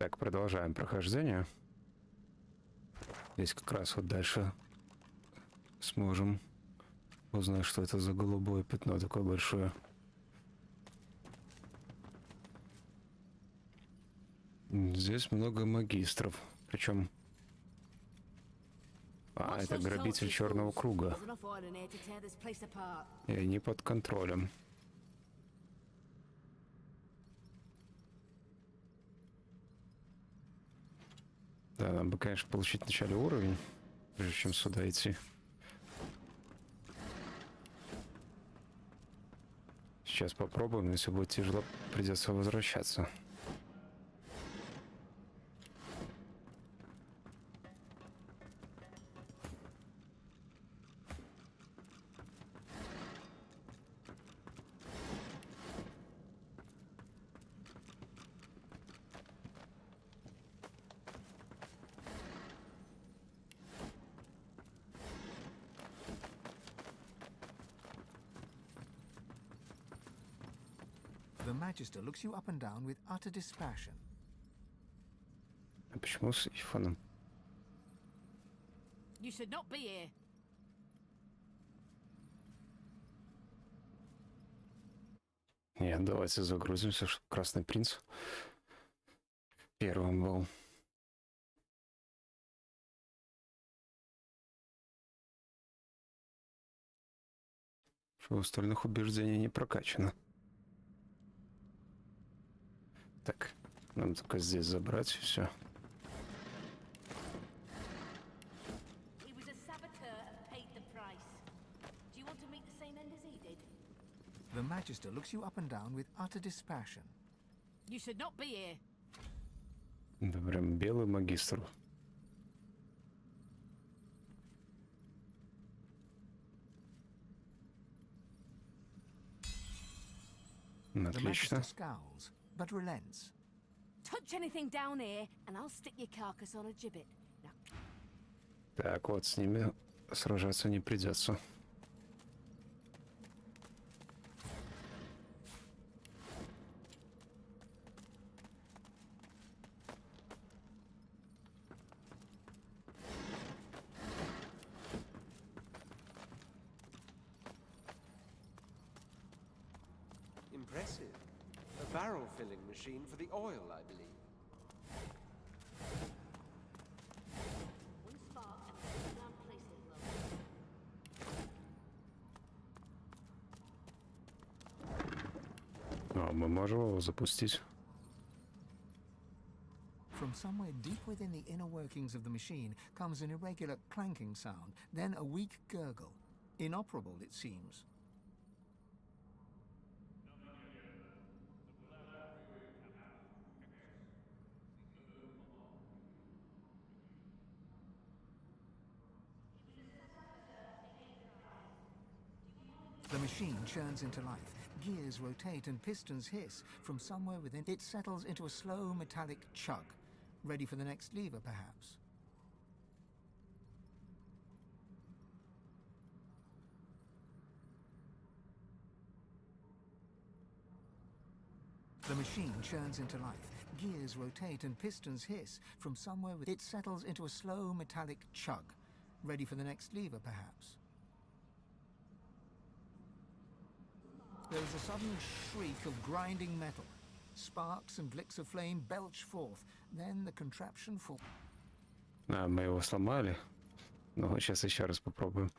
Так, продолжаем прохождение. Здесь как раз вот дальше сможем узнать, что это за голубое пятно такое большое. Здесь много магистров, причем... А, это грабитель черного круга. И они под контролем. Да, нам бы, конечно, получить вначале уровень, прежде чем сюда идти. Сейчас попробуем, если будет тяжело, придется возвращаться. The Magister looks you up and down with utter dispassion. А почему с ифоном? You should not be here. Нет, давайте загрузимся, чтобы Красный принц первым был. Что у остальных убеждений не прокачано. Так, нам только здесь забрать и все. The Magister looks you up and down with utter dispassion. You should not be here. Да, прям белый магистр. Отлично. Scowls, but relents. Touch anything down here, and I'll stick your carcass on a gibbet. Now. Так, вот с ними сражаться не придется. Impressive. A barrel filling machine for the oil, I believe. One spark and one place it low. А, мы можем его запустить. From somewhere deep within the inner workings of the machine comes an irregular clanking sound, then a weak gurgle. Inoperable, it seems. The machine churns into life. Gears rotate and pistons hiss. From somewhere within, it settles into a slow metallic chug. Ready for the next lever, perhaps. The machine churns into life. Gears rotate and pistons hiss. From somewhere within, it settles into a slow metallic chug. Ready for the next lever, perhaps. There is a sudden shriek of grinding metal. Sparks and blicks of flame belch forth. Then the contraption falls. А, мы его сломали. Ну, сейчас еще раз попробуем.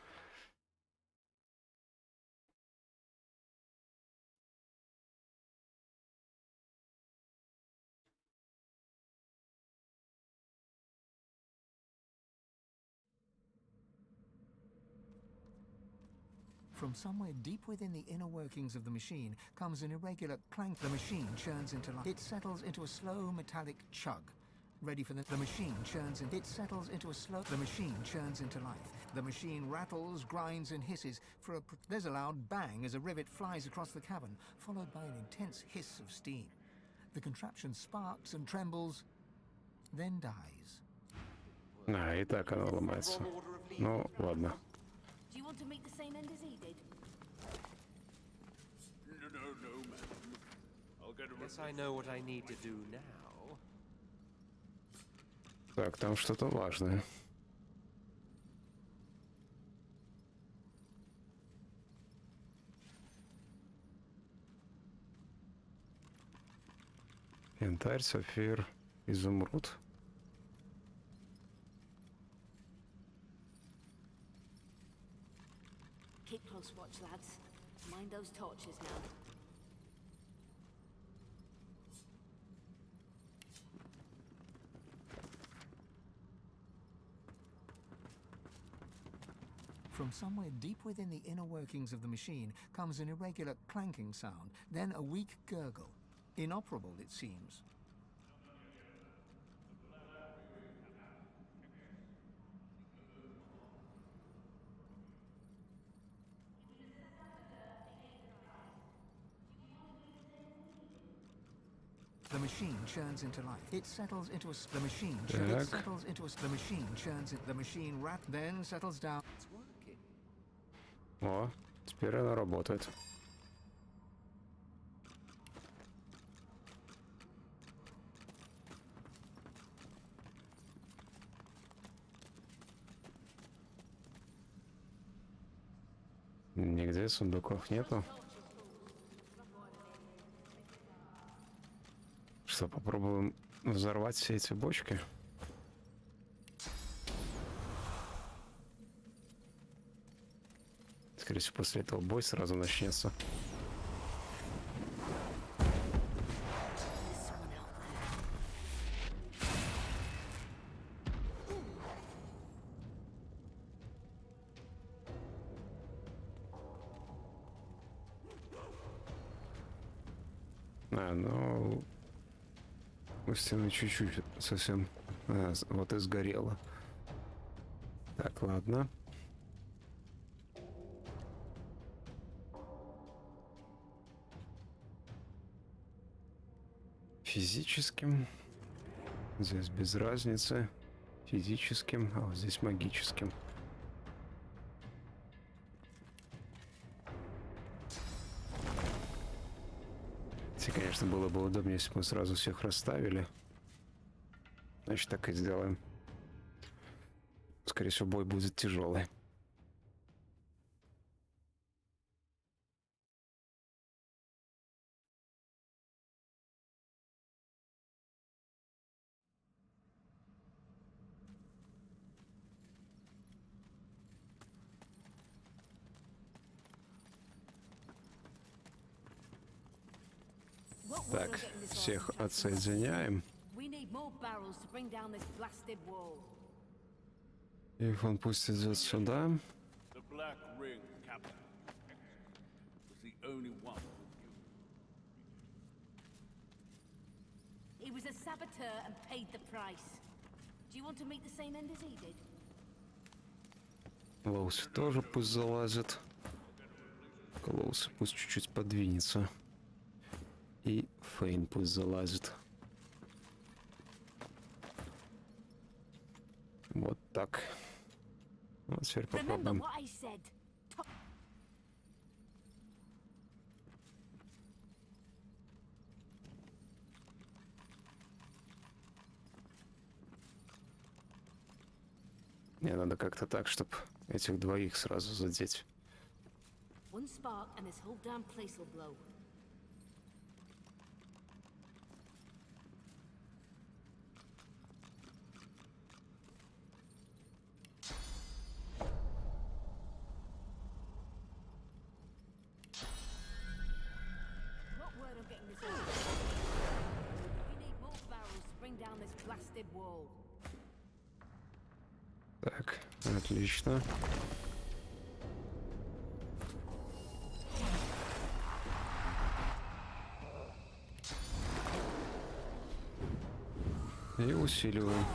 From somewhere deep within the inner workings of the machine comes an irregular clank. The machine churns into life. It settles into a slow metallic chug. Ready for the machine churns and it settles into a slow. The machine churns into life. The machine rattles, grinds, and hisses. There's a loud bang as a rivet flies across the cavern, followed by an intense hiss of steam. The contraption sparks and trembles, then dies. А, и так оно ломается. Ну, ладно. Do you want to meet the same end as he did? No, man. I'll get a... Guess I know what I need to do now. You should have set up a certain thing. You want to meet the same end as he did? Yes, I know what I need to do now. You should have set up a certain thing. You want to meet the same end as he did? Guess I know what I need to do now. Так, там что-то важное. Янтарь, сапфир, изумруд. Keep close watch, lads. Mind those torches now. From somewhere deep within the inner workings of the machine comes an irregular clanking sound, then a weak gurgle. Inoperable, it seems. The machine churns into life. It settles into the machine. It settles into the machine churns it. The machine then settles down. It's working. О, теперь она работает. Нигде сундуков нету. Что, попробуем взорвать все эти бочки? Скорее всего, после этого бой сразу начнется. Ну... У стены чуть-чуть совсем... вот и сгорело. Так, ладно. Физическим. Здесь без разницы. Физическим, а вот здесь магическим. Конечно, было бы удобнее, если бы мы сразу всех расставили. Значит, так и сделаем. Скорее всего, бой будет тяжелый. Так, всех отсоединяем. И он пусть идет сюда. Лоуси тоже пусть залазит. Лоуси пусть чуть-чуть подвинется. И Фейн пусть залазит. Вот так. Вот теперь попробуем. Мне надо как-то так, чтобы этих двоих сразу задеть. Так, отлично. И усиливаем.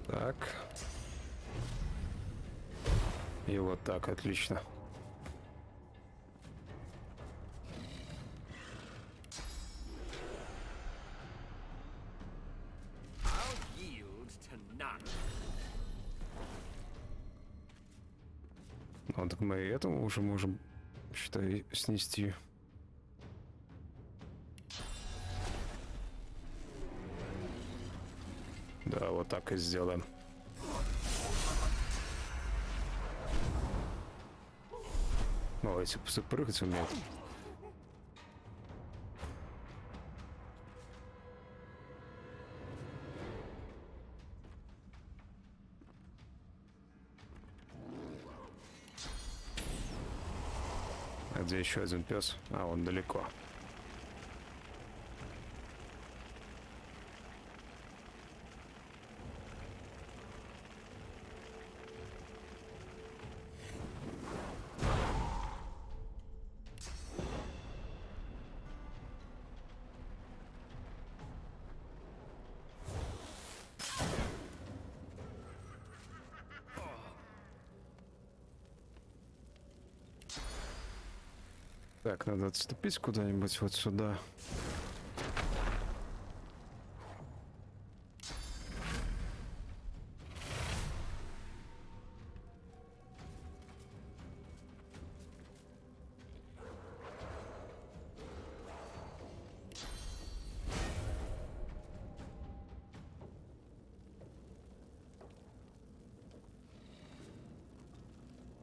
Так. И вот так, отлично. Ну, так мы и этому уже можем, считай, снести. Да, вот так и сделаем. О, эти псы прыгать умеют. А где еще один пес? А, он далеко. Так, надо отступить куда-нибудь вот сюда.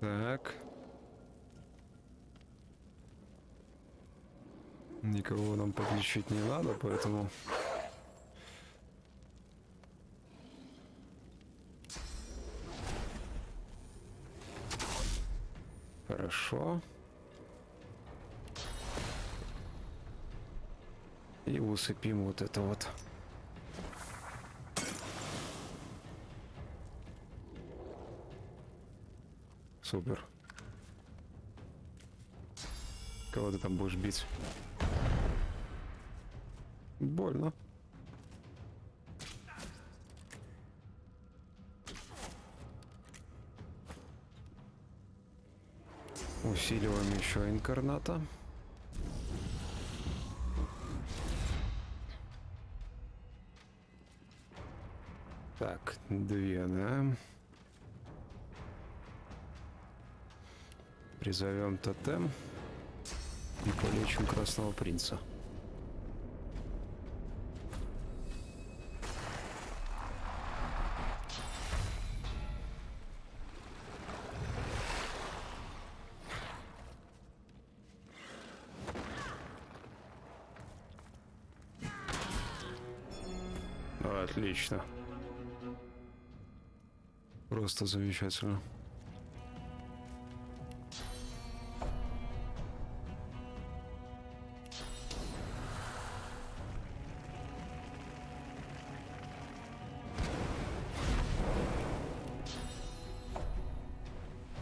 Так. Никого нам подлечить не надо, поэтому... Хорошо. И усыпим вот это вот. Супер. Кого ты там будешь бить? Больно. Усиливаем еще инкарната. Так, 2, да? Призовем тотем и полечим Красного Принца. Отлично. Просто замечательно.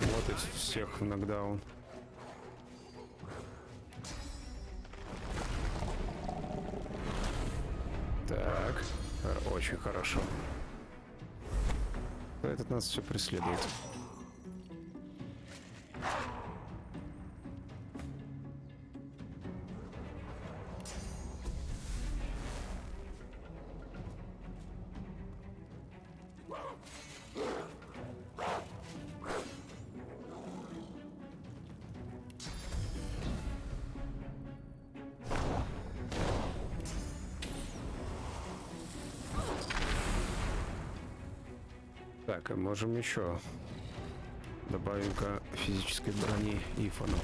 Вот и всех в нокдаун. Так, очень хорошо. Этот нас все преследует. Так, а можем еще добавим-ка физической брони Ифану.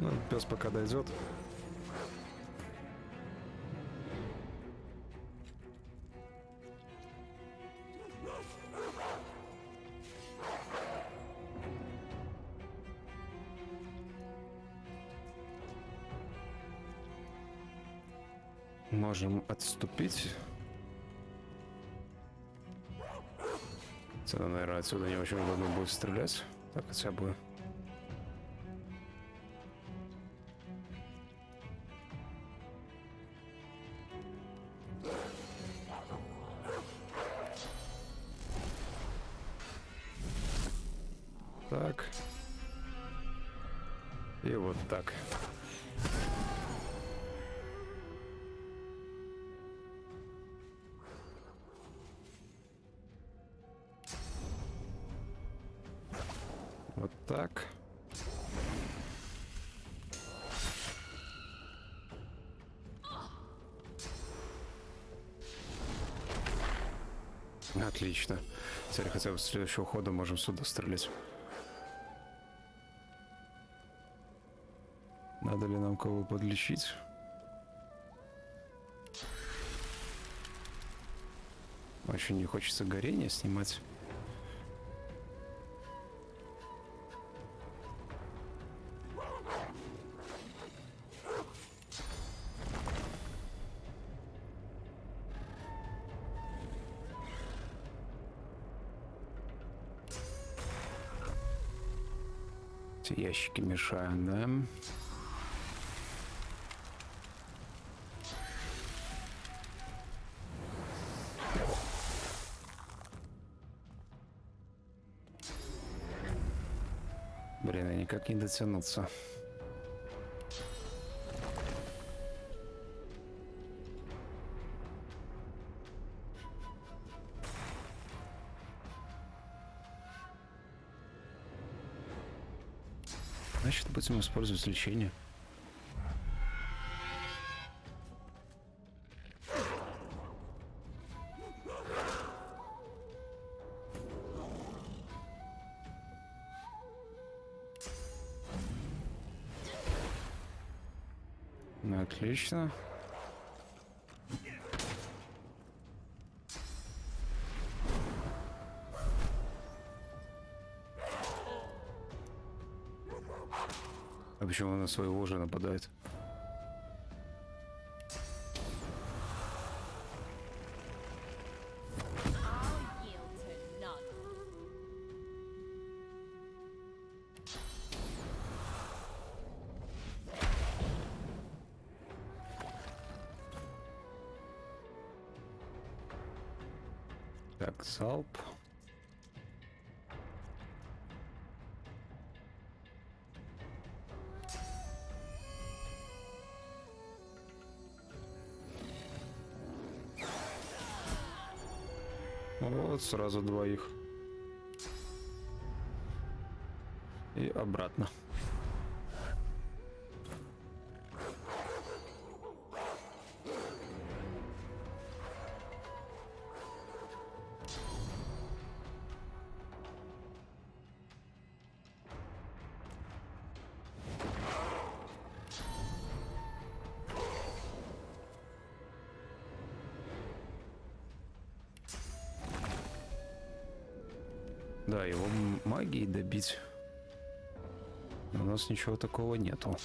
Ну, пес пока дойдет. Можем отступить. Цена, наверное, отсюда не очень удобно будет стрелять. Так хотя бы. Так. И вот так. Так. Отлично. Теперь хотя бы с следующего хода можем сюда стрелять. Надо ли нам кого подлечить? Очень не хочется горение снимать. Эти ящики мешают, да? Блин, я никак не дотянуться. Значит, будем использовать лечение. Ну, отлично. А почему он на своего уже нападает? I'll yield to none. Так, залп. Вот, сразу двоих. И обратно. Да, его магией добить. У нас ничего такого нету.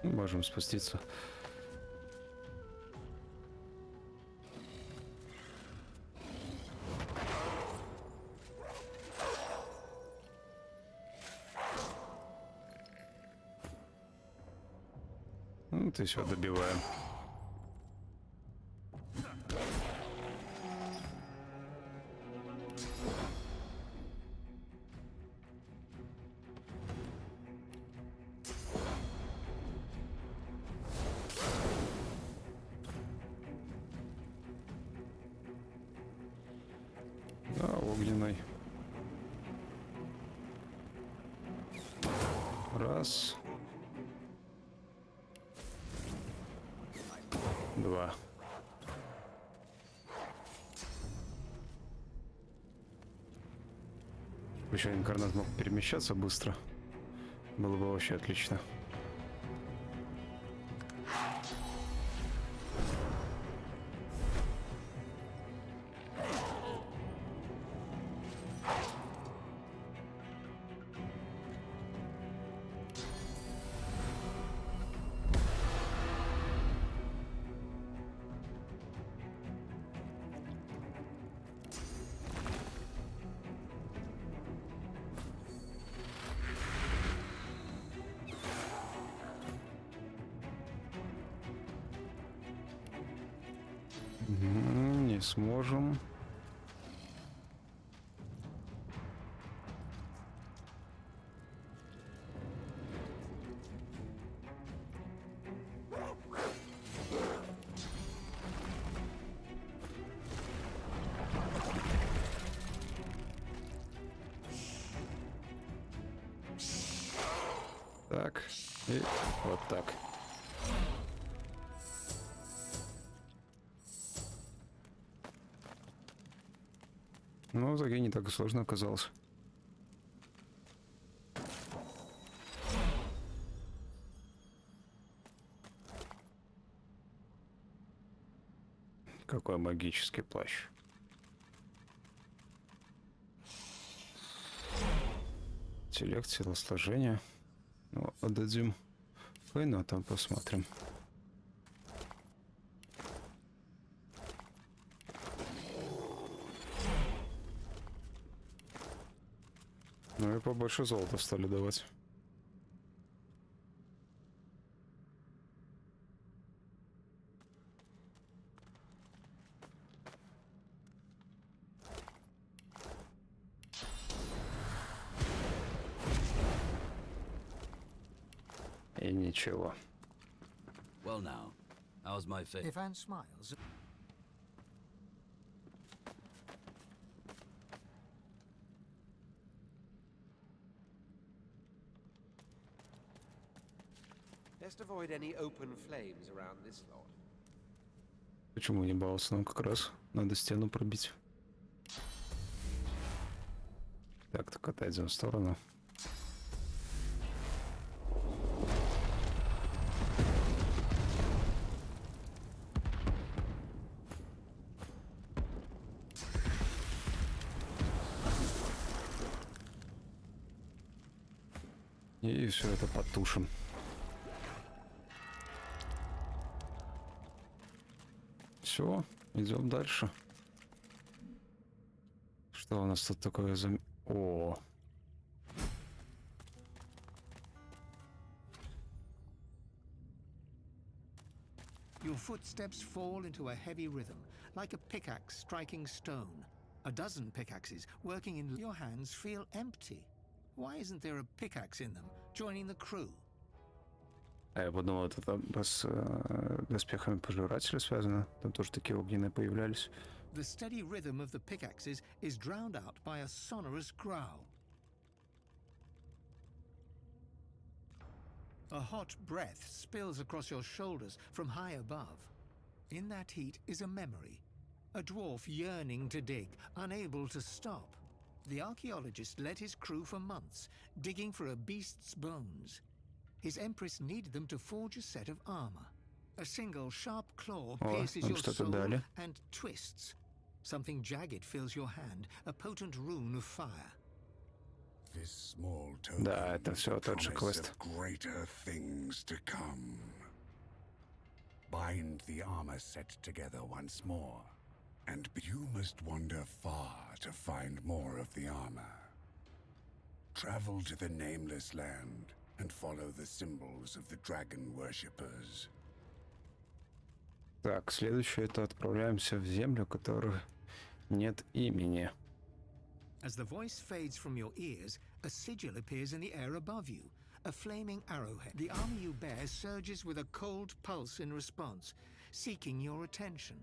Можем спуститься. Вот и все, добиваем. Да, огненный. Раз. Два. Еще инкарнат мог перемещаться быстро. Было бы вообще отлично. Не сможем. Так, и вот так. Ну, в итоге не так и сложно оказалось. Какой магический плащ. Интеллект, телосложение. Ну, отдадим Фейну, а там посмотрим. Ну и побольше золота стали давать. И ничего. Well now, how's my face? If Anne smiles, Best avoid any open flames around this lot. Почему не баловаться? Нам как раз надо стену пробить. Так отойдем в сторону. И все это потушим. Все, идем дальше. Что у нас тут такое за... О! your footsteps fall into a heavy rhythm, like a pickaxe striking stone. A dozen pickaxes working in your hands feel empty. Why isn't there a pickaxe in them, joining the crew? А я подумал, это там с доспехами Пожирателя связано. Там тоже такие огненные появлялись. The steady rhythm of the pickaxes is drowned out by a sonorous growl. A hot breath spills across your shoulders from high above. In that heat is a memory. A dwarf yearning to dig, unable to stop. The archaeologist led his crew for months, digging for a beast's bones. His empress needed them to forge a set of armor. A single sharp claw pierces нам your что-то soul дали. and twists. Something jagged fills your hand, a potent rune of fire. This small token Да, это все тот же promise квест. of greater things to come. Bind the armor set together once more, and you must wander far to find more of the armor. Travel to the nameless land and follow the symbols of the dragon worshippers. Так, следующее это отправляемся в землю, которой нет имени. As the voice fades from your ears, a sigil appears in the air above you, a flaming arrowhead. The armor you bear surges with a cold pulse in response, seeking your attention.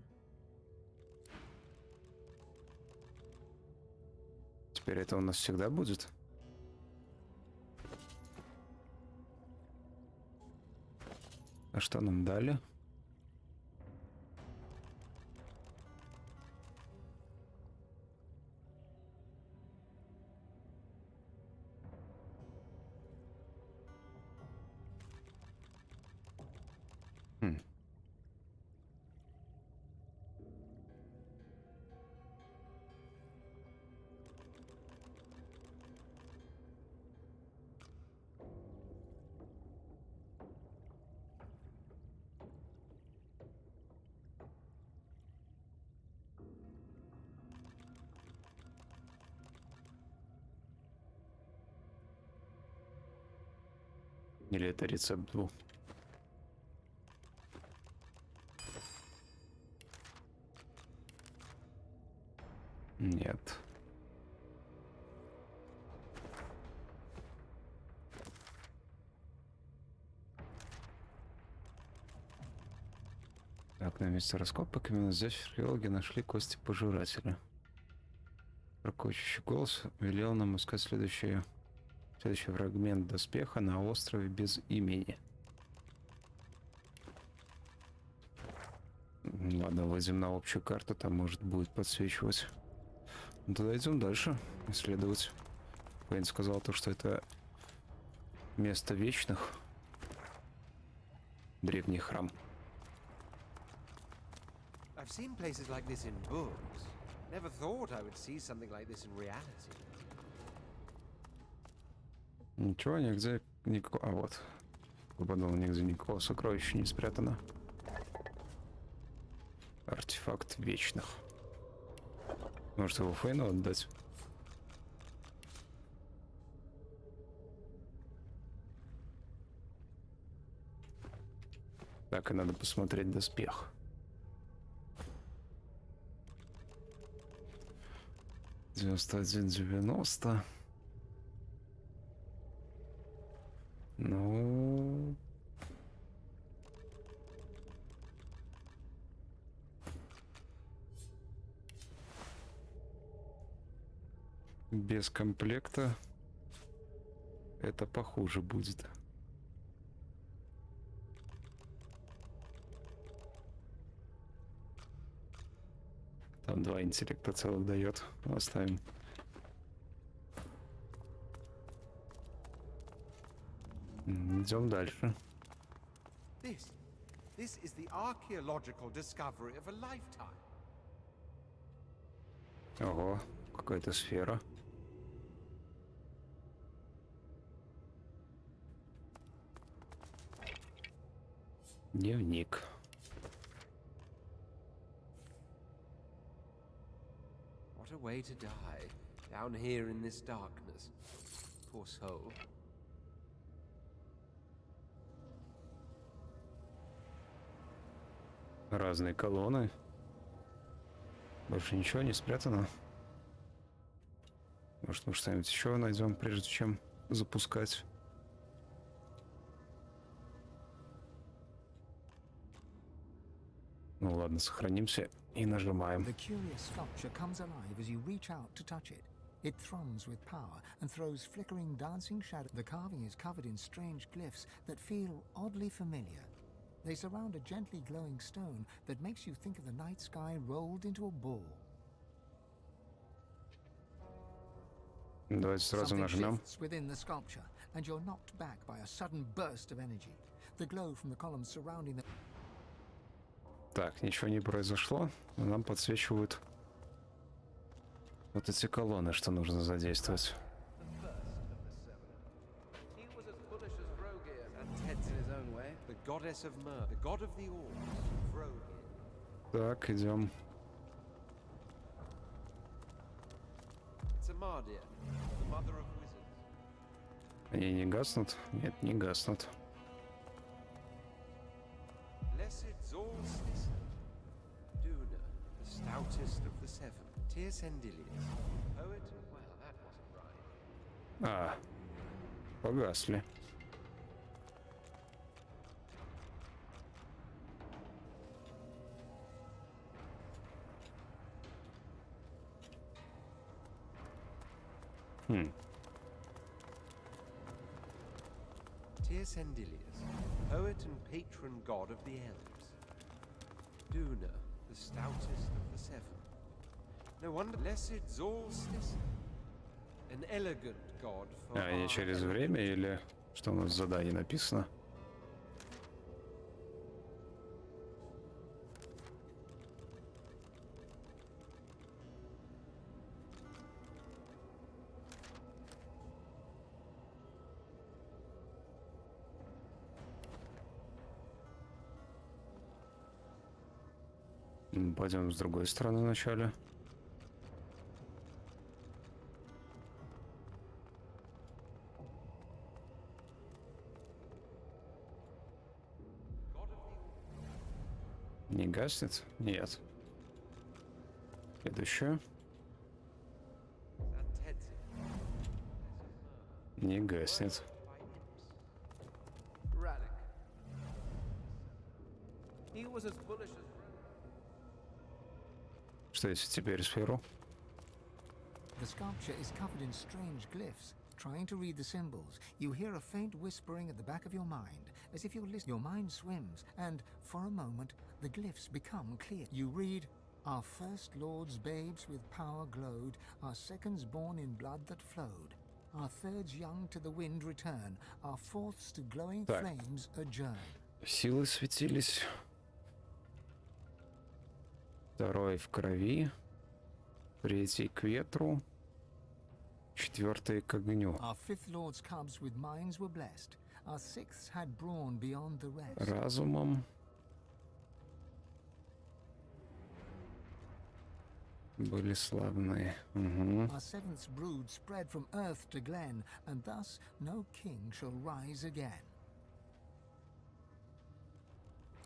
Теперь это у нас всегда будет? А что нам дали? Или это рецепт был? Нет. Так, на месте раскопок именно здесь археологи нашли кости Пожирателя. Прокочущий голос велел нам искать следующее Следующий фрагмент доспеха на острове без имени. Ладно, выйдем на общую карту, там может будет подсвечивать. Ну, тогда идем дальше, исследовать. Пейн сказал то, что это место вечных. Древний храм. I've seen places like this in books. Never thought I would see something like this in reality. Ничего, нигде никакого... А вот. Я подумал, нигде никакого сокровища не спрятано. Артефакт вечных. Может его Фейну отдать? Так, и надо посмотреть доспех. — 91-90. Ну... Без комплекта это похуже будет. Там 2 интеллекта целых дает. Оставим. Идем дальше. This is the archaeological discovery of a lifetime. Ого, какая-то сфера. Дневник. What a way to die, down here in this darkness. Poor soul. Разные колонны. Больше ничего не спрятано. Может, мы что-нибудь еще найдем, прежде чем запускать. Ну ладно, сохранимся и нажимаем. The curious sculpture comes alive as you reach out to touch it. It thrums with power and throws flickering, dancing shadows. The carving is covered in strange glyphs that feel oddly familiar. They surround a gently glowing stone that makes you think of the night sky rolled into a ball. Давайте сразу Something нажмем. shifts within the sculpture, and you're knocked back by a sudden burst of energy. The glow from the columns surrounding the... Так, ничего не произошло. Но нам подсвечивают вот эти колонны, что нужно задействовать. He was as bullish as Vrogia, and Ted's in his own way. The goddess of myrrh, the god of the oars, Vrogia. Так, идем. It's Amardia, the mother of wizards. Они не гаснут? Нет, не гаснут. Blessed Solstice, Duna, the stoutest of the seven. Tearsendilius, poet. Well, that wasn't right. А, погасли. Tearsendilius, poet and patron god of the elves. Duna, the stoutest of the seven. No wonder. Blessed Solstice, an elegant god for А, не our через elegant- время или что у нас в задании написано? Пойдем с другой стороны вначале. Не гаснет? Нет. Следующее. and Ted's Не гаснет. by imps. Radic. He was as bullish as Что если теперь сферу? The sculpture is covered in strange glyphs Trying to read the symbols, you hear a faint whispering at the back of your mind, as if you're listening. Your mind swims, and for a moment, the glyphs become clear. You read, "Our first lords babes with power glowed, our seconds born in blood that flowed. Our thirds young to the wind return, our fourths to glowing Так. flames adjourn." Силы светились. Второй в крови. Третий к ветру. Четвертый к огню. Our fifth lord's cubs with minds were blessed. Our sixths had brawn beyond the rest. Разумом. Были славные. Угу. Our seventh's brood spread from earth to glen, and thus no king shall rise again.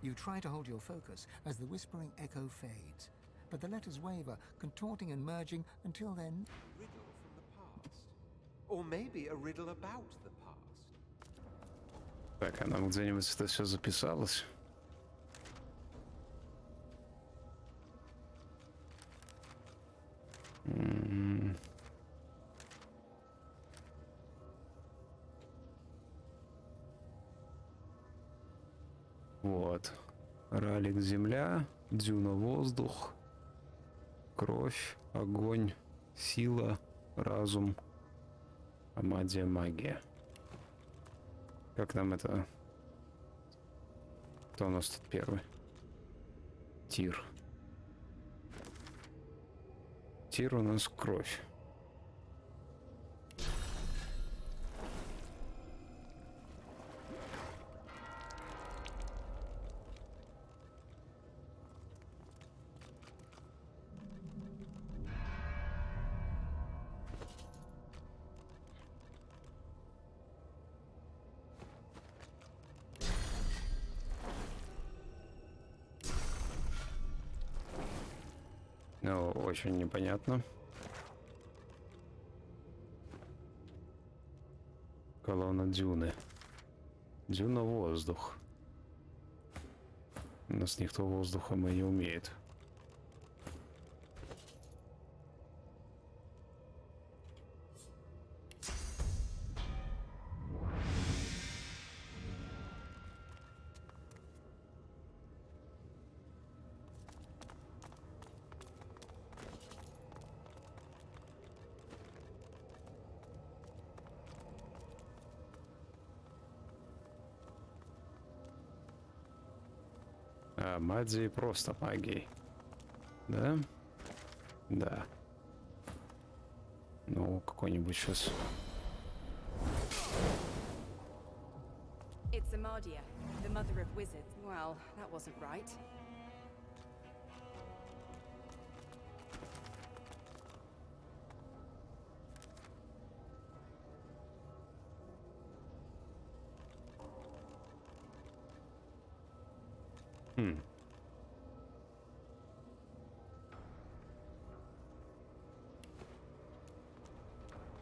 You try to hold your focus as the whispering echo fades, but the letters waver, contorting and merging until then. Riddle from the past. Or maybe a riddle about the past. Так, а нам где-нибудь это все записалось? Вот. Ралик земля, дюна воздух, кровь, огонь, сила, разум, амадия магия. Как нам это? Кто у нас тут первый? Тир. Тир у нас кровь. Ну, очень непонятно. Колонна дюны. Дюна воздух. У нас никто воздухом и не умеет. А магией просто магией. Да? Да. Ну, какой-нибудь сейчас. It's Amadia, the mother of wizards. Well, that wasn't right.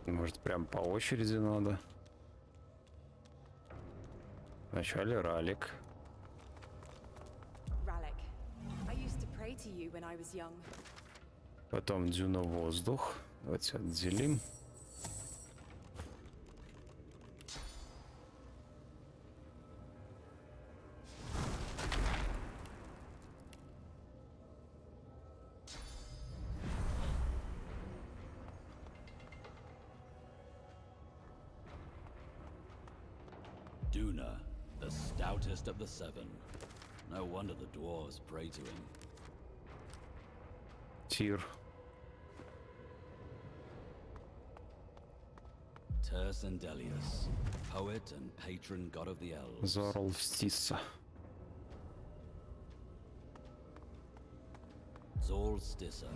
Может, прям по очереди надо? Вначале Ралик. Rallic. I used to pray to you when I was young. Потом дюна воздух. Давайте отделим. Duna, the stoutest of the seven. No wonder the dwarves pray to him. Тир. Tersendelius, poet and patron god of the elves. Зорл Стисса. Zolstissa,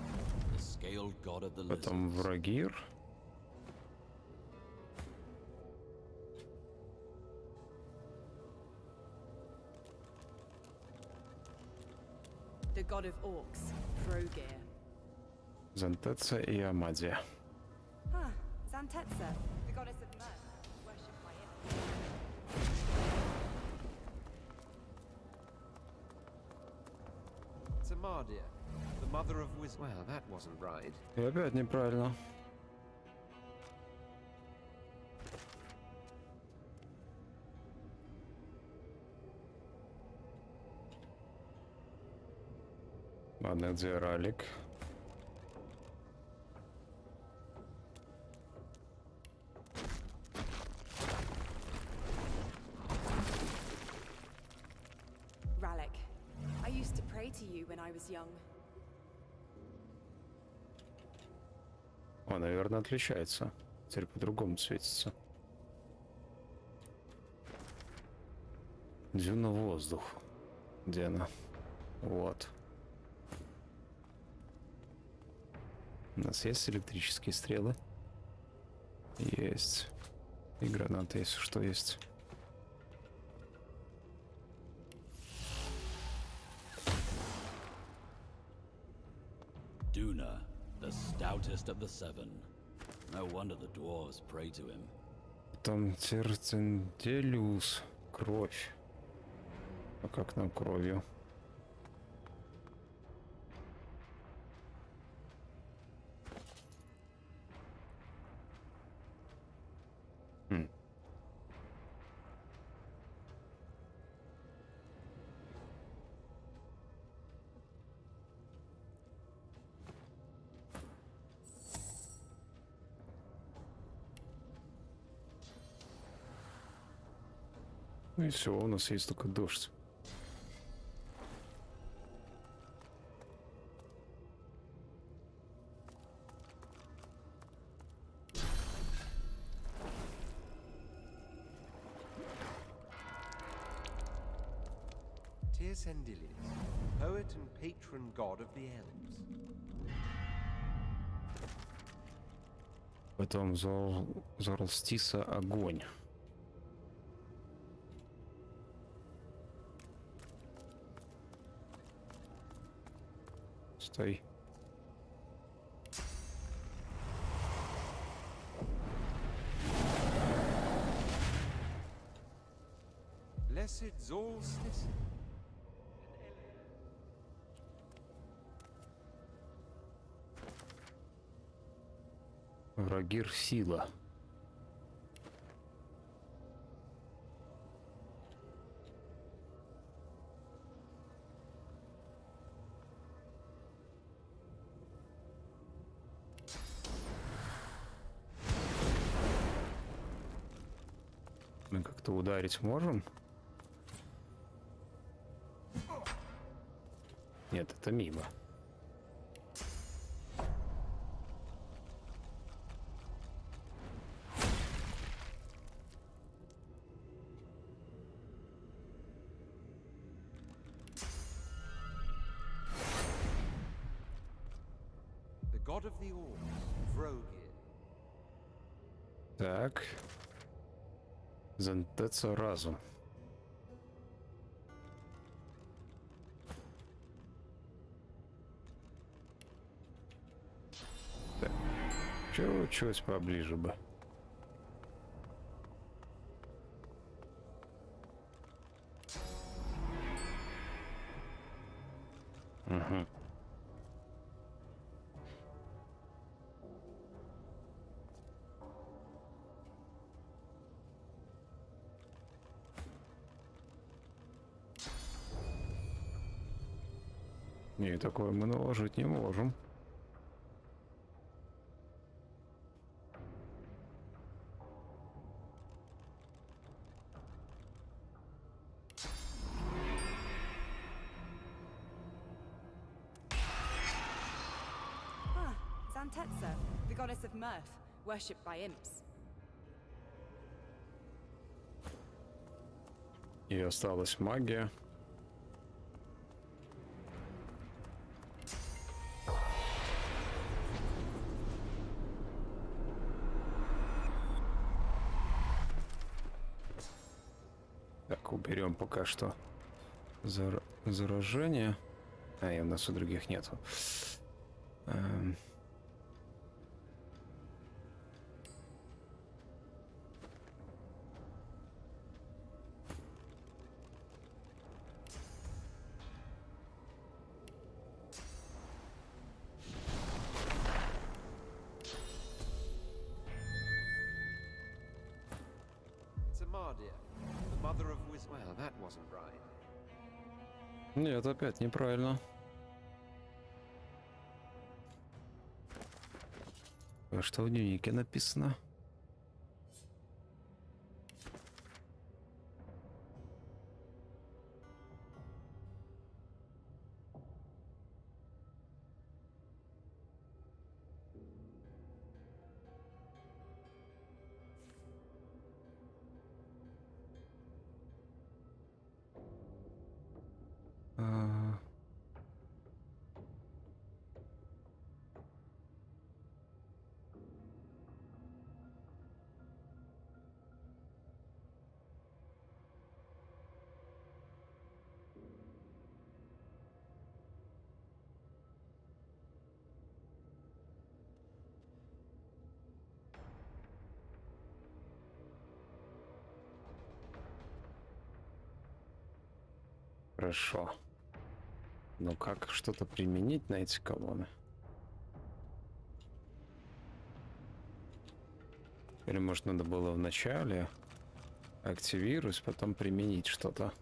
the scaled god of the Потом lizards. Врагир. The god of orcs, Frogir. Зантеца и Амадия. Ah, Zantetsa, the goddess of mirth, worshipped by him. It's Amadia, the mother of wisdom. Well, that wasn't right. И опять неправильно. Ладно, где ралик? Rallic, I used to pray to you when I was young. О, наверное, отличается. Теперь по-другому светится. Дюна воздух. Где она? Вот. У нас есть электрические стрелы? Есть. И гранаты, если что, есть. Duna, the stoutest of the seven. No wonder the dwarves pray to him. Там Терценделиус. Кровь. А как нам кровью? Ну и все, у нас есть только дождь. Tirsendilis, poet and patron god of the elves. Потом Зорлстиса огонь. Стой. Blessed Solstice. Врагир сила. Мы как-то ударить можем? Нет, это мимо. The god of the orcs, Vrogir. Так. Зантеца разум. Так. Чуть-чуть поближе бы. Угу. Не, такое мы наложить не можем. Ah, Zantetsa, the goddess of mirth, worshipped by imps. И осталась магия. Так, уберем пока что заражение. А, и у нас у других нету. It's Amardia, the mother of wisdom. Well, that wasn't right. Нет, опять неправильно. А что в дневнике написано? Хорошо. Но как что-то применить на эти колонны? Или, может, надо было вначале активировать, потом применить что-то?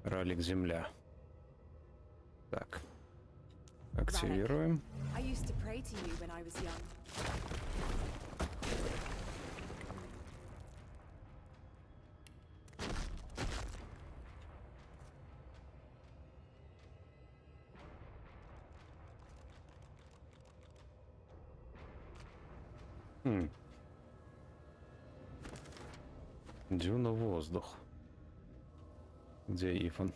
Ралик земля. Так. Активируем. I used to pray to you when I was young. Дюна воздух. Где Ифан?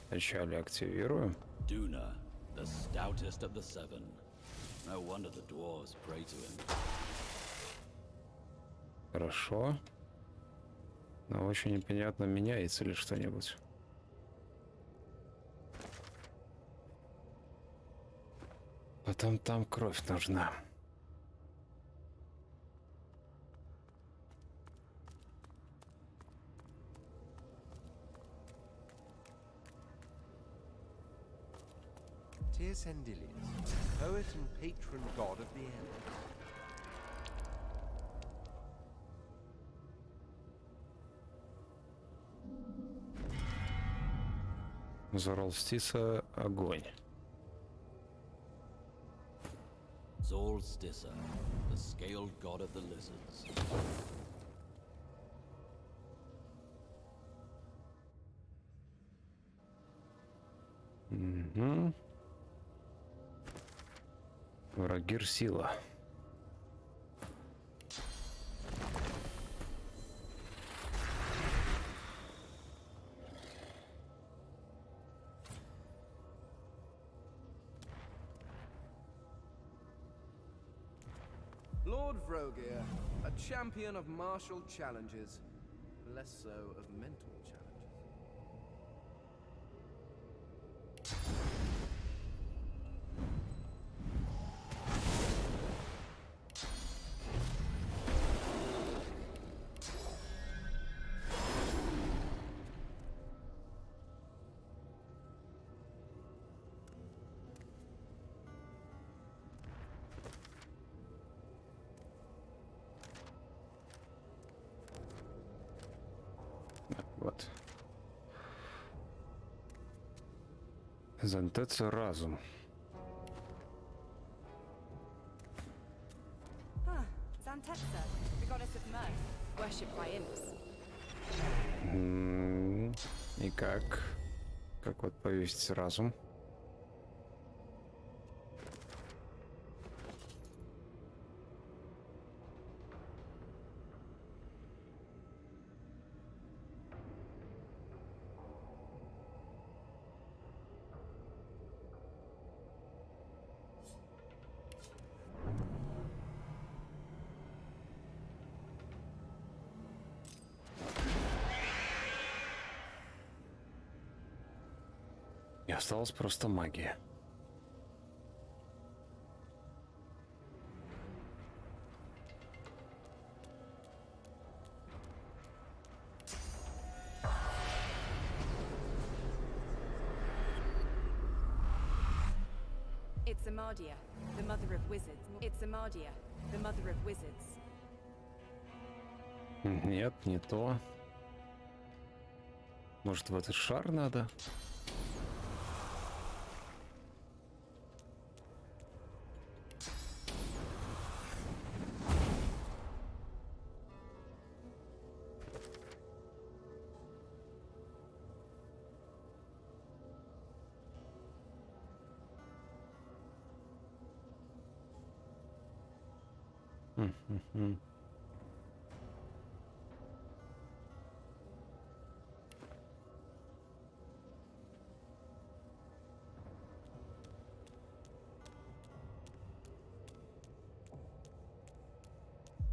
Вначале активируем. Duna, the stoutest of the seven. No wonder the dwarves pray to him. Хорошо. Но очень непонятно, меняется ли что-нибудь. Потом там кровь нужна. Sendilius, poet and patron god of the elves. Заролстиса огонь. Solstice, the scaled god of the lizards. Угу. Врагир сила. Lord Vrogir, a champion of martial challenges, less so of mental challenges. Вот. Зантеца разум. Zantetsa, the goddess of mirth, worshipped by imps. И как? Как вот повесить разум? И осталась просто магия. It's Amadia, the mother of wizards. It's Amadia, the mother of wizards. Нет, не то. Может, в этот шар надо?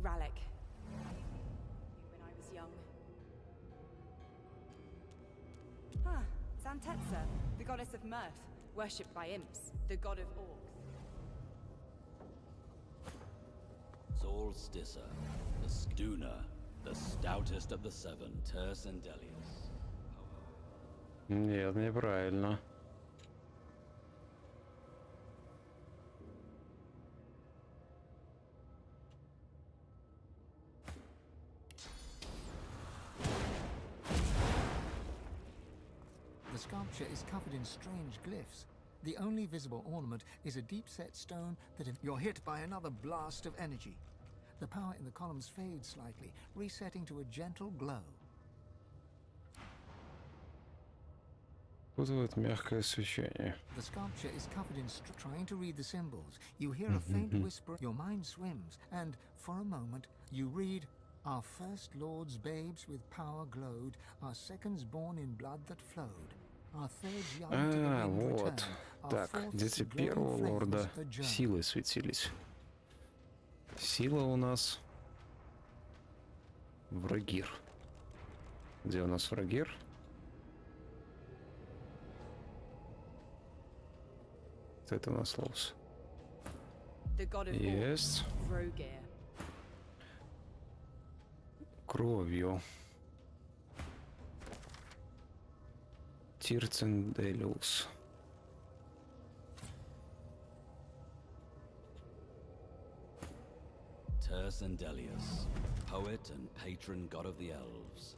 Rallic. When I was young. Ah, Zantetsa, the goddess of mirth, worshipped by imps, the god of orcs. Solsticer, the Skduna, the stoutest of the seven, Terse and Delius. Нет, неправильно. The sculpture is covered in strange glyphs. The only visible ornament is a deep-set stone that if you're hit by another blast of energy. The power in the columns fades slightly, resetting to a gentle glow. Вызывает мягкое свечение. The sculpture is covered in trying to read the symbols. You hear a faint whisper, your mind swims, and for a moment you read, "Our first lord's babes with power glowed, our seconds born in blood that flowed. Our thirds young to the wind Вот. returned, our Так, fourths дети to glowing первого flames лорда adjourned." силой светились. Сила у нас врагир. Где у нас врагир? Это у нас ловс. The god of Есть. orcs, Vrogir. Кровью. Тирценделиус. Terse and Delius, poet and patron god of the elves.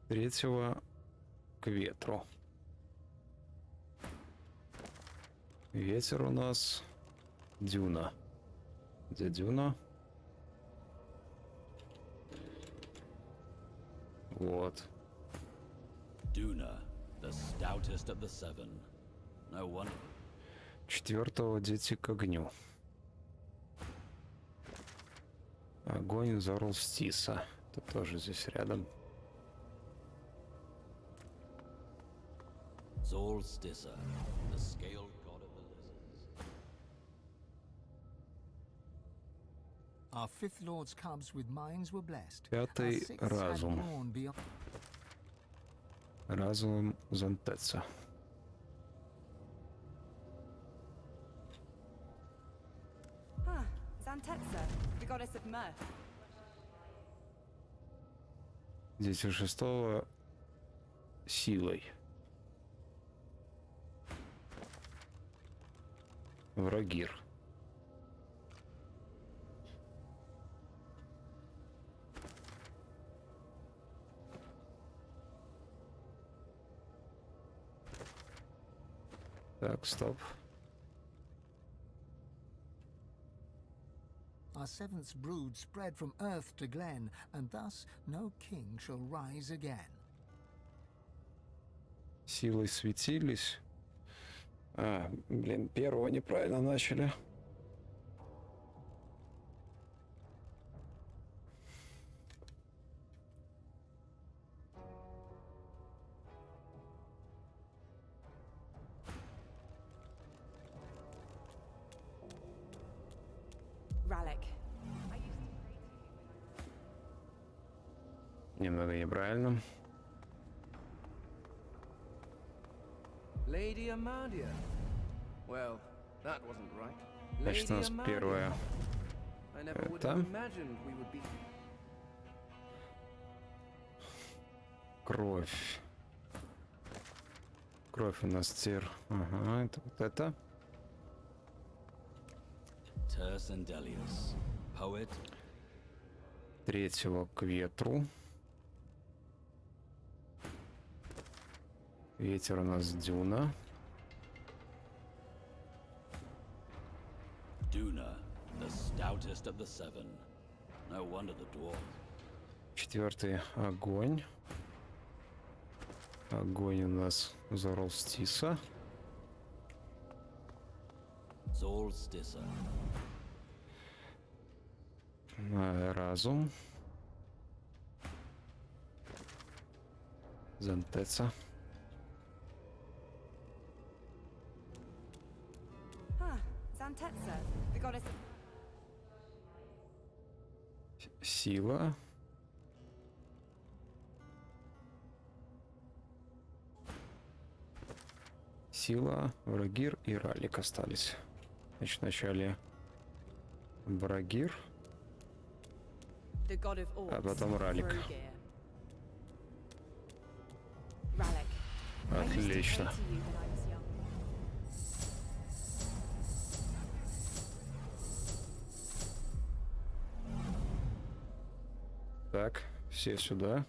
Третьего к ветру. Ветер у нас Дюна. Где Дюна? Вот. Duna, the stoutest of the seven. No wonder. Четвертого дети к огню. Огонь Зарулстиса. Это тоже здесь рядом. Solsticer, the scaled god of the lizards. Our fifth lord's cubs with minds were blessed. Пятый Our sixths had разум. born beyond. Разумом Зантеца. Ah, Zantetsa, the goddess of mirth. Дети шестого силой. Врагир. Так, стоп. Our seventh brood spread from earth to glen, and thus no king shall rise again. Силой светились. Блин, первого неправильно начали. Rallic. Немного неправильно. Lady Amadia. Well, that wasn't right. Значит, у нас Lady первое. Amadia. I never would это. have imagined we would be. Кровь. Кровь у нас тир. Ага, это вот это. Terse and Delius, poet. Третьего к ветру. Ветер у нас Дюна. Duna, the stoutest of the seven. No wonder the dwarves. Четвертый огонь. Огонь у нас Заролстиса. Solsticer, Разум. Зантеца. Zantetsa, the goddess of... Сила. Сила, Врагир и Ралик остались. Значит, вначале Врагир, the god of orcs, а потом Ралик. Vrogir. Rallic. I used to Отлично. hate you when I was young. Так, все сюда.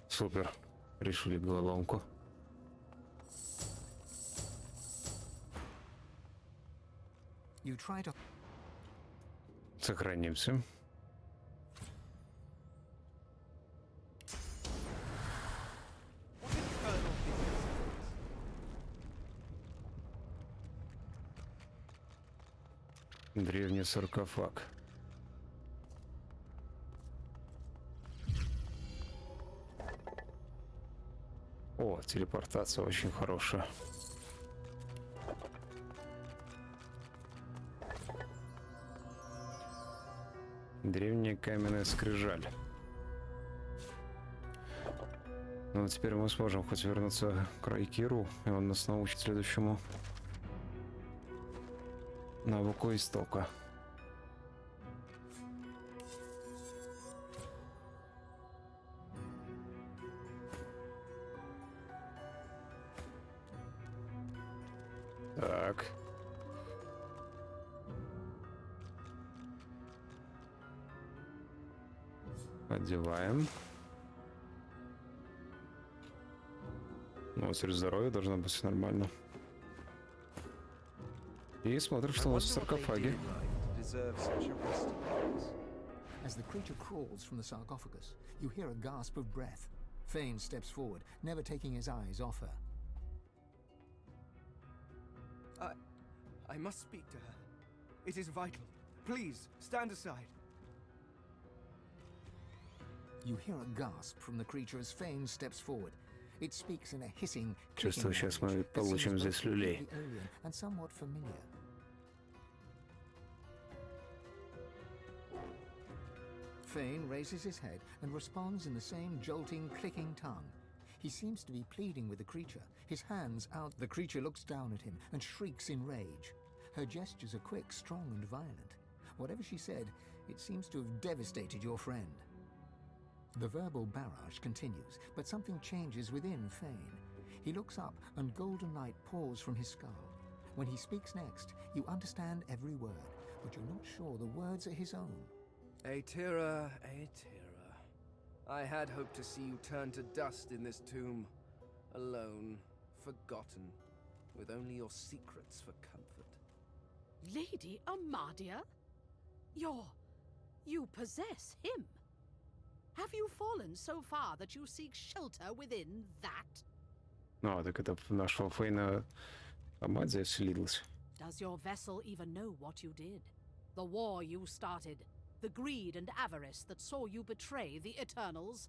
Супер. Решили головоломку. You try to Сохранимся. Древний саркофаг. О, телепортация очень хорошая. Древняя каменная скрижаль. Ну, теперь мы сможем хоть вернуться к Райкиру, и он нас научит следующему навыку истока. Так. Одеваем. Ну, теперь здоровье должно быть нормально. И смотрим, что у нас в саркофаге. As the creature crawls from the sarcophagus, you hear a gasp of breath. Fane steps forward, never taking his eyes off her. I must speak to her. It is vital. Please, stand aside. You hear a gasp from the creature as Fane steps forward. It speaks in a hissing, Чувствую, clicking сейчас мы language that получим seems здесь both люлей. completely alien and somewhat familiar. Fane raises his head and responds in the same jolting, clicking tongue. He seems to be pleading with the creature, his hands out. The creature looks down at him and shrieks in rage. Her gestures are quick, strong, and violent. Whatever she said, it seems to have devastated your friend. The verbal barrage continues, but something changes within Fane. He looks up and golden light pours from his skull. When he speaks next, you understand every word, but you're not sure the words are his own. Aetira, Aetira. I had hoped to see you turn to dust in this tomb. Alone, forgotten, with only your secrets for comfort. Lady Amadia? You possess him? Have you fallen so far that you seek shelter within that? Ну, так это в нашего Фейна Амадзия вселилась. Does your vessel even know what you did? The war you started? The greed and avarice that saw you betray the Eternals?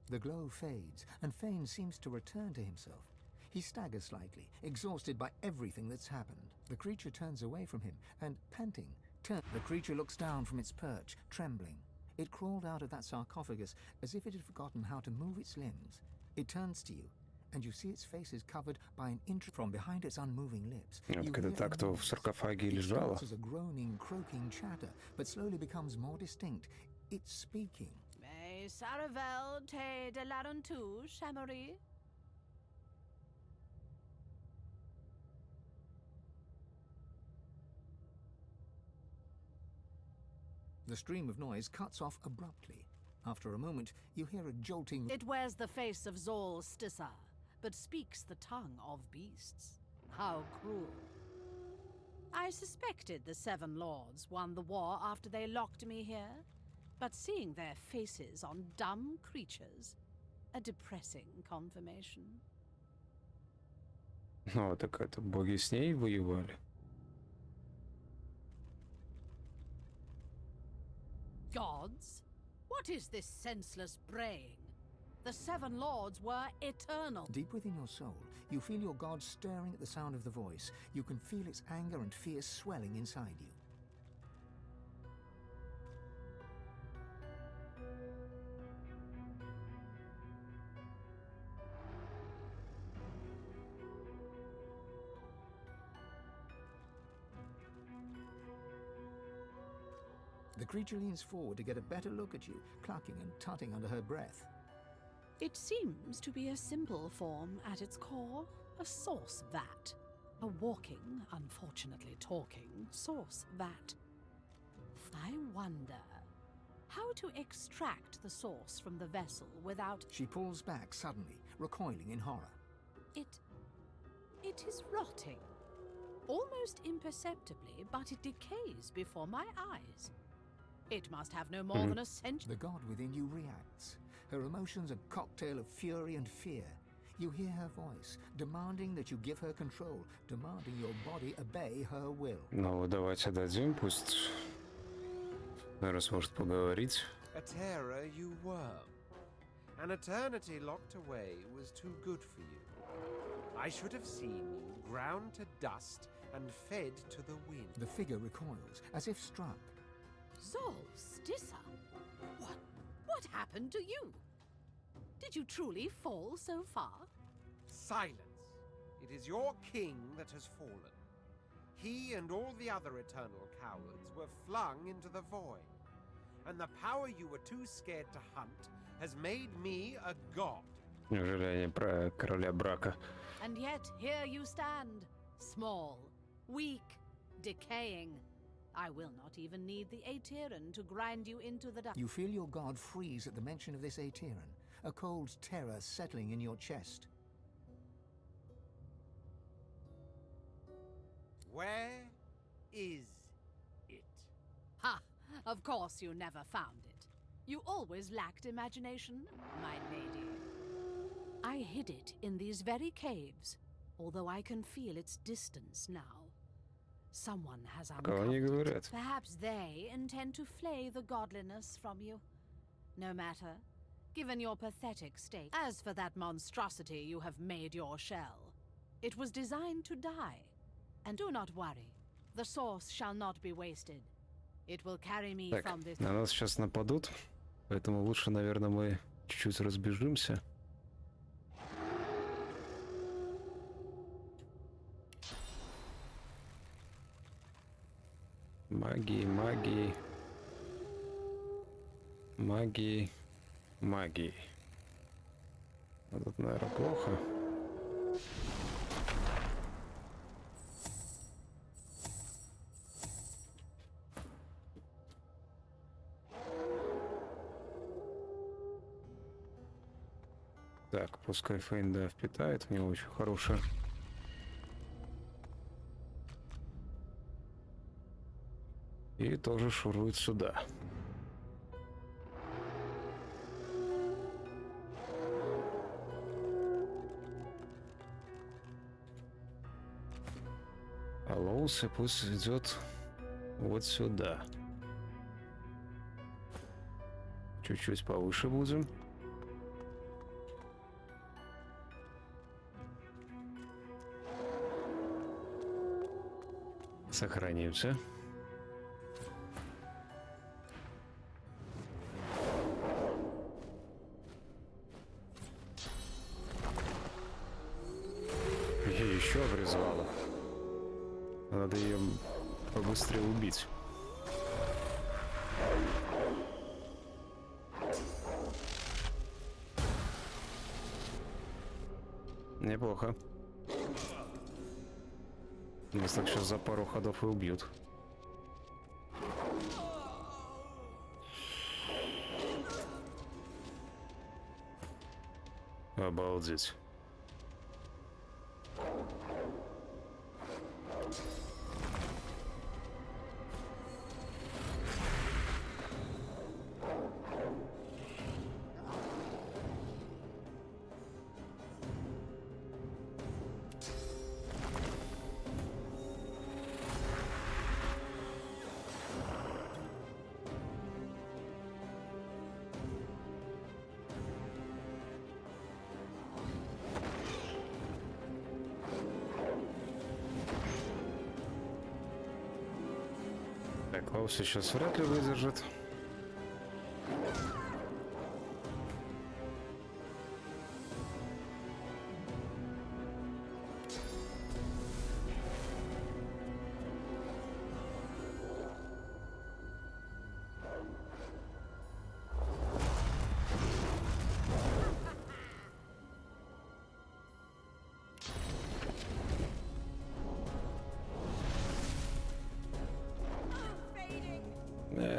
The glow fades, and Fane seems to return to himself. He staggers slightly, exhausted by everything that's happened. The creature turns away from him, and, panting, the creature looks down from its perch, trembling. It crawled out of that sarcophagus as if it had forgotten how to move its limbs. It turns to you, and you see its face is covered by an inch from behind its unmoving lips. Вот когда так-то в саркофаге It лежала. starts as a groaning, croaking chatter, but slowly becomes more distinct. It's speaking. Mais Saravel te de larentu, Shamory? The stream of noise cuts off abruptly. After a moment, you hear a jolting. It wears the face of Zol Stissa, but speaks the tongue of beasts. How cruel. I suspected the Seven Lords won the war after they locked me here, but seeing their faces on dumb creatures, a depressing confirmation. Ну, так это боги с ней воевали. Gods? What is this senseless braying? The seven lords were eternal. Deep within your soul, you feel your god stirring at the sound of the voice. You can feel its anger and fear swelling inside you. The creature leans forward to get a better look at you, clucking and tutting under her breath. It seems to be a simple form at its core, a sauce vat. A walking, unfortunately talking, sauce vat. I wonder how to extract the sauce from the vessel without... She pulls back suddenly, recoiling in horror. It is rotting. Almost imperceptibly, but it decays before my eyes. It must have no more than a century. The god within you reacts. Her emotions a cocktail of fury and fear. You hear her voice, demanding that you give her control, demanding your body obey her will. Ну, давайте дадим, пусть, наверное, сможет поговорить. A terror you were. An eternity locked away was too good for you. I should have seen you ground to dust and fed to the wind. The figure recoils, as if struck. Solstice? What happened to you? Did you truly fall so far? Silence. It is your king that has fallen. He and all the other eternal cowards were flung into the void. And the power you were too scared to hunt has made me a god. Неужели они про короля брака? And yet here you stand, small, weak, decaying. I will not even need the Aetheran to grind you into the dust. You feel your god freeze at the mention of this Aetheran, a cold terror settling in your chest. Where is it? Ha! Of course you never found it. You always lacked imagination, my lady. I hid it in these very caves, although I can feel its distance now. Someone has Кого они uncovered говорят? it. Perhaps they intend to flay the godliness from you. No matter, given your pathetic state. As for that monstrosity you have made your shell, it was designed to die. And do not worry, the source shall not be wasted. It will carry me Так, from this... на нас сейчас нападут, поэтому лучше, наверное, мы чуть-чуть разбежимся. Магии, магии. Магии, магии. Вот это, наверное, плохо. Так, пускай Фейнда впитает, у него очень хорошая. И тоже шурует сюда. А Лоусы пусть идет вот сюда. Чуть-чуть повыше будем. Сохранимся. Еще обрезала. Надо ее побыстрее убить. Неплохо. Нас так сейчас за пару ходов и убьют. Обалдеть. Так, Лаус сейчас вряд ли выдержит.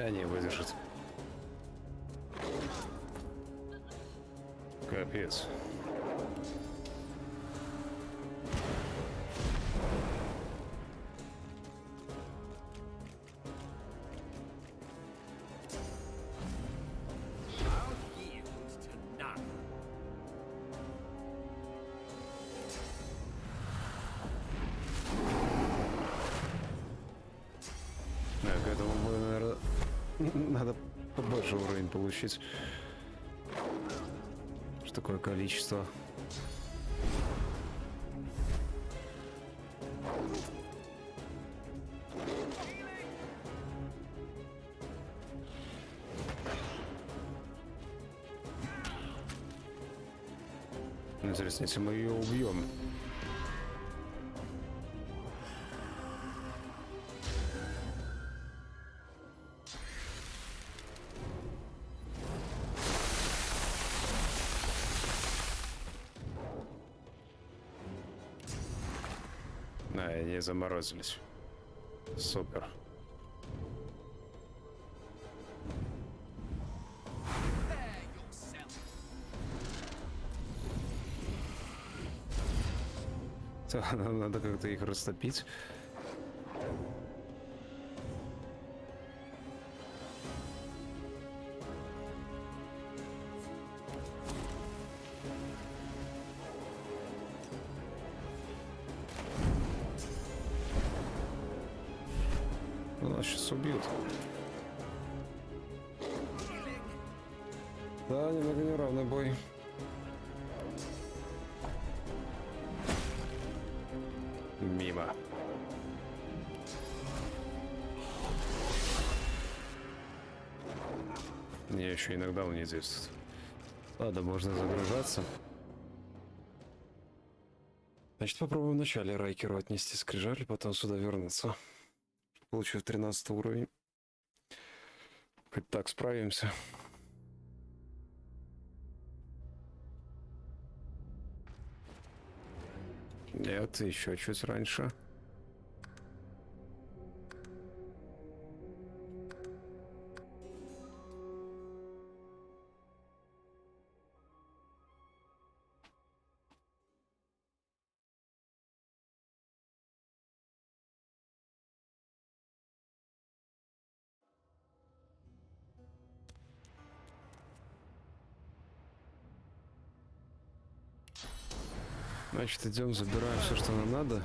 Не выдержит. Капец. К этому бою, наверное, надо побольше уровень получить. Что такое количество? Интересно, если мы ее убьем. Они заморозились. Супер. Надо как-то их растопить. Нас сейчас убьют. Да, немного неравный бой. Мимо. Мне еще иногда он не действует. Ладно, можно загружаться. Значит, попробуем вначале Райкеру отнести скрижаль, потом сюда вернуться. Получив 13 уровень. Хоть так справимся. Нет, еще чуть раньше. Значит, идем, забираем все, что нам надо.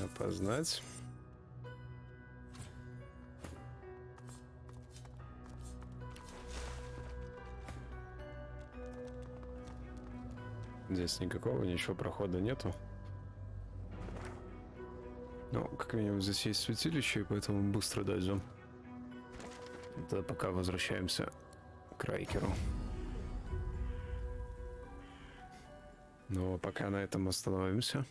Опознать. Здесь никакого, ничего прохода нету. Ну, как минимум здесь есть святилище, и поэтому быстро дойдем. Да, пока возвращаемся к Райкеру. Но пока на этом остановимся.